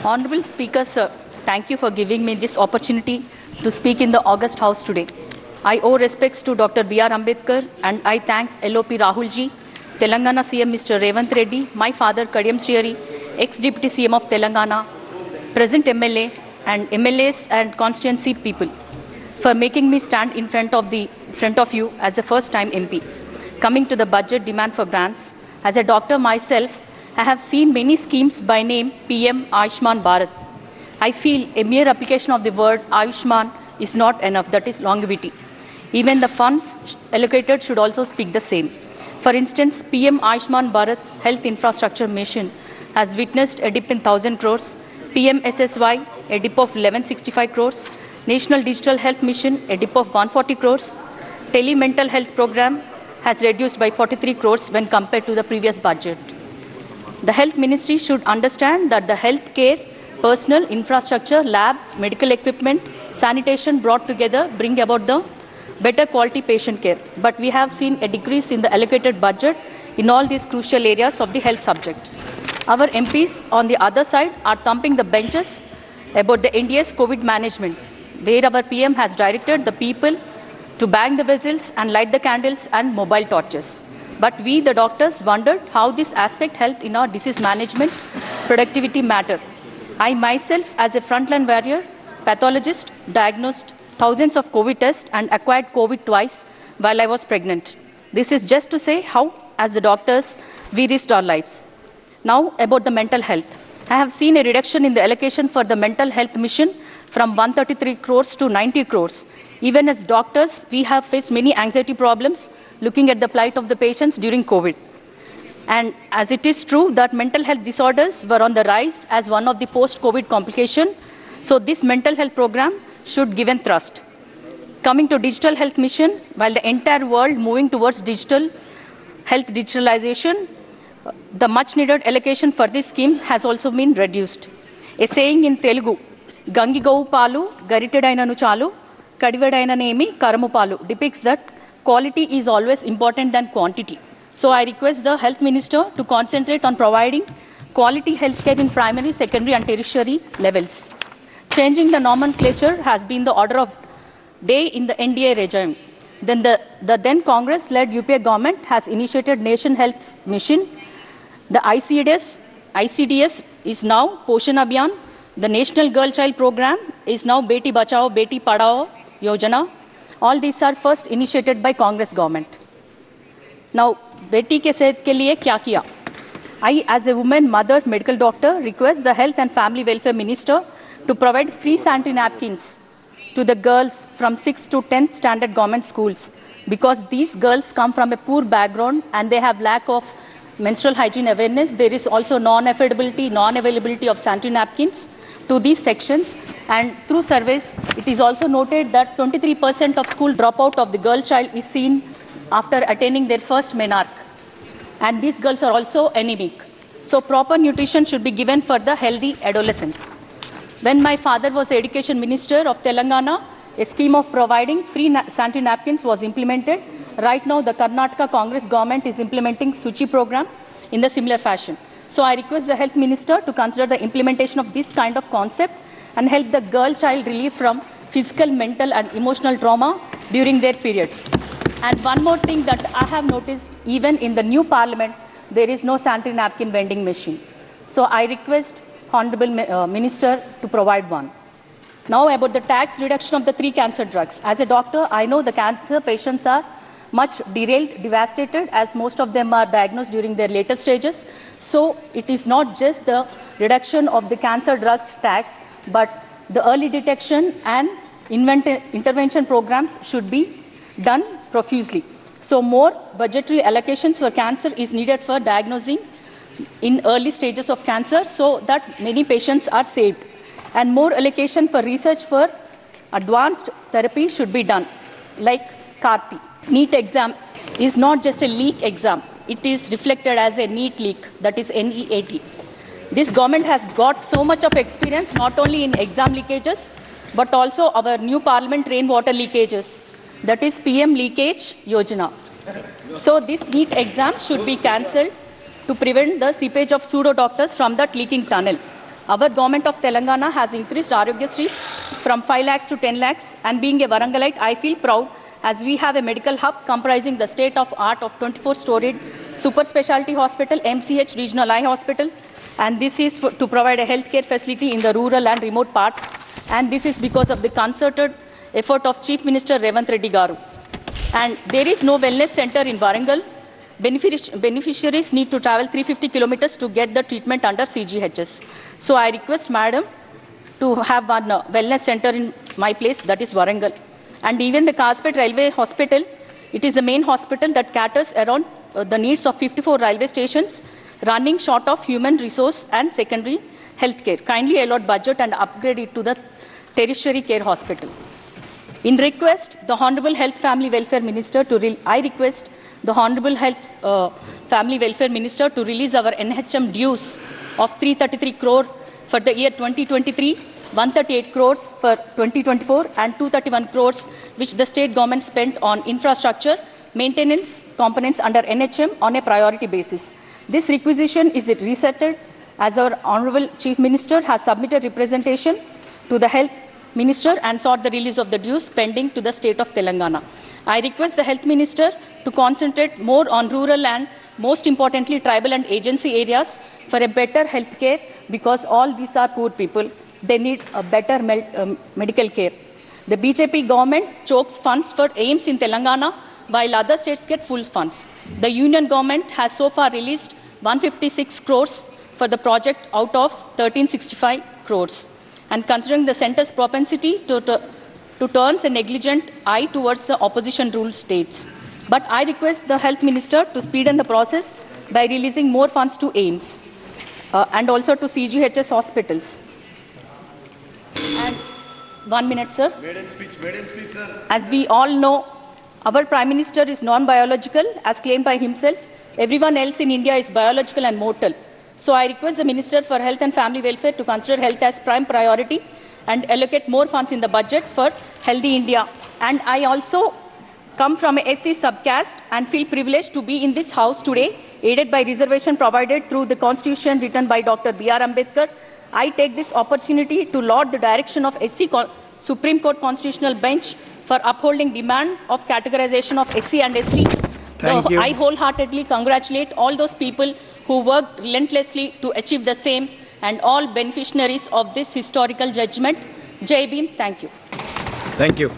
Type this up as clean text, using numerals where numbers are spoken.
Honorable Speaker, sir, thank you for giving me this opportunity to speak in the August House today. I owe respects to Dr. B.R. Ambedkar and I thank LOP Rahulji, Telangana CM Mr. Revant Reddy, my father Kadiyam Srihari, ex-Deputy CM of Telangana, present MLA and MLAs and constituency people for making me stand in front of you as a first-time MP. Coming to the budget demand for grants, as a doctor myself, I have seen many schemes by name PM Ayushman Bharat. I feel a mere application of the word Ayushman is not enough, that is longevity. Even the funds allocated should also speak the same. For instance, PM Ayushman Bharat Health Infrastructure Mission has witnessed a dip in 1,000 crores, PM SSY a dip of 1165 crores, National Digital Health Mission a dip of 140 crores, Tele-Mental Health Program has reduced by 43 crores when compared to the previous budget. The Health Ministry should understand that the healthcare, personal infrastructure, lab, medical equipment, sanitation brought together bring about the better quality patient care. But we have seen a decrease in the allocated budget in all these crucial areas of the health subject. Our MPs on the other side are thumping the benches about the NDA's COVID management, where our PM has directed the people to bang the whistles and light the candles and mobile torches. But we, the doctors, wondered how this aspect helped in our disease management, productivity matter. I myself, as a frontline warrior, pathologist, diagnosed thousands of COVID tests and acquired COVID twice while I was pregnant. This is just to say how, as the doctors, we risked our lives. Now, about the mental health. I have seen a reduction in the allocation for the mental health mission from 133 crores to 90 crores. Even as doctors, we have faced many anxiety problems looking at the plight of the patients during COVID. And as it is true that mental health disorders were on the rise as one of the post-COVID complications, so this mental health program should give an thrust. Coming to digital health mission, while the entire world moving towards digital health digitalization, the much-needed allocation for this scheme has also been reduced. A saying in Telugu, Gangi Govu Palu, Garitedainanu Chalu, Kadivedainanemi Karamu Palu, depicts that quality is always important than quantity. So I request the Health Minister to concentrate on providing quality healthcare in primary, secondary and tertiary levels. Changing the nomenclature has been the order of day in the NDA regime. Then the then Congress-led UPA government has initiated Nation Health Mission. The ICDS is now Poshan Abhiyan. The National Girl Child Program is now Beti Bachao, Beti Padhao Yojana. All these are first initiated by Congress government. Now, Beti ke sehat ke liye kya kiya? I, as a woman, mother, medical doctor, request the Health and Family Welfare Minister to provide free sanitary napkins to the girls from 6th to 10th standard government schools, because these girls come from a poor background and they have lack of menstrual hygiene awareness. There is also non-availability of sanitary napkins to these sections, and through surveys it is also noted that 23% of school dropout of the girl child is seen after attaining their first menarche, and these girls are also anemic. So proper nutrition should be given for the healthy adolescents. When my father was the Education Minister of Telangana, a scheme of providing free sanitary napkins was implemented. Right now, the Karnataka Congress government is implementing Suchi program in the similar fashion. So I request the Health Minister to consider the implementation of this kind of concept and help the girl child relieve from physical, mental and emotional trauma during their periods. And one more thing that I have noticed, even in the new parliament, there is no sanitary napkin vending machine. So I request Honorable Minister to provide one. Now about the tax reduction of the 3 cancer drugs. As a doctor, I know the cancer patients are much derailed, devastated, as most of them are diagnosed during their later stages. So it is not just the reduction of the cancer drugs tax, but the early detection and intervention programs should be done profusely. So more budgetary allocations for cancer is needed for diagnosing in early stages of cancer so that many patients are saved. And more allocation for research for advanced therapy should be done, like CAR-T. NEET exam is not just a leak exam. It is reflected as a NEET leak, that is NEAT. This government has got so much of experience, not only in exam leakages, but also our new parliament rainwater leakages, that is PM Leakage Yojana. So this NEET exam should be cancelled to prevent the seepage of pseudo-doctors from that leaking tunnel. Our government of Telangana has increased Aarogyasri from 5 lakhs to 10 lakhs, and being a Warangalite, I feel proud as we have a medical hub comprising the state-of-art of 24-storied super specialty hospital, MCH Regional Eye Hospital, and this is to provide a healthcare facility in the rural and remote parts, and this is because of the concerted effort of Chief Minister Revanth Reddy Garu. And there is no wellness center in Warangal. Beneficiaries need to travel 350 kilometers to get the treatment under CGHS. So I request Madam to have one wellness center in my place, that is Warangal. And even the Kaspet Railway Hospital, it is the main hospital that caters around the needs of 54 railway stations, running short of human resource and secondary health care. Kindly allot budget and upgrade it to the tertiary care hospital. In request, the Honorable Health Family Welfare Minister I request the Honorable Health Family Welfare Minister to release our NHM dues of 333 crore for the year 2023, 138 crores for 2024 and 231 crores which the state government spent on infrastructure, maintenance components under NHM on a priority basis. This requisition is resettled as our Honorable Chief Minister has submitted representation to the Health Minister and sought the release of the dues pending to the state of Telangana. I request the Health Minister to concentrate more on rural and, most importantly, tribal and agency areas for a better health care, because all these are poor people. They need a better medical care. The BJP government chokes funds for AIIMS in Telangana while other states get full funds. The union government has so far released 156 crores for the project out of 1365 crores. And considering the centre's propensity to turn a negligent eye towards the opposition-ruled states. But I request the Health Minister to speeden the process by releasing more funds to AIIMS and also to CGHS hospitals. And 1 minute, sir. Maiden speech, sir. As we all know, our Prime Minister is non-biological, as claimed by himself. Everyone else in India is biological and mortal. So I request the Minister for Health and Family Welfare to consider health as prime priority and allocate more funds in the budget for Healthy India. And I also come from a SC subcaste and feel privileged to be in this house today, aided by reservation provided through the Constitution written by Dr. B.R. Ambedkar. I take this opportunity to laud the direction of SC Supreme Court Constitutional Bench for upholding demand of categorization of SC and ST. Thank you. I wholeheartedly congratulate all those people who worked relentlessly to achieve the same and all beneficiaries of this historical judgment. Jai Bhim, thank you. Thank you.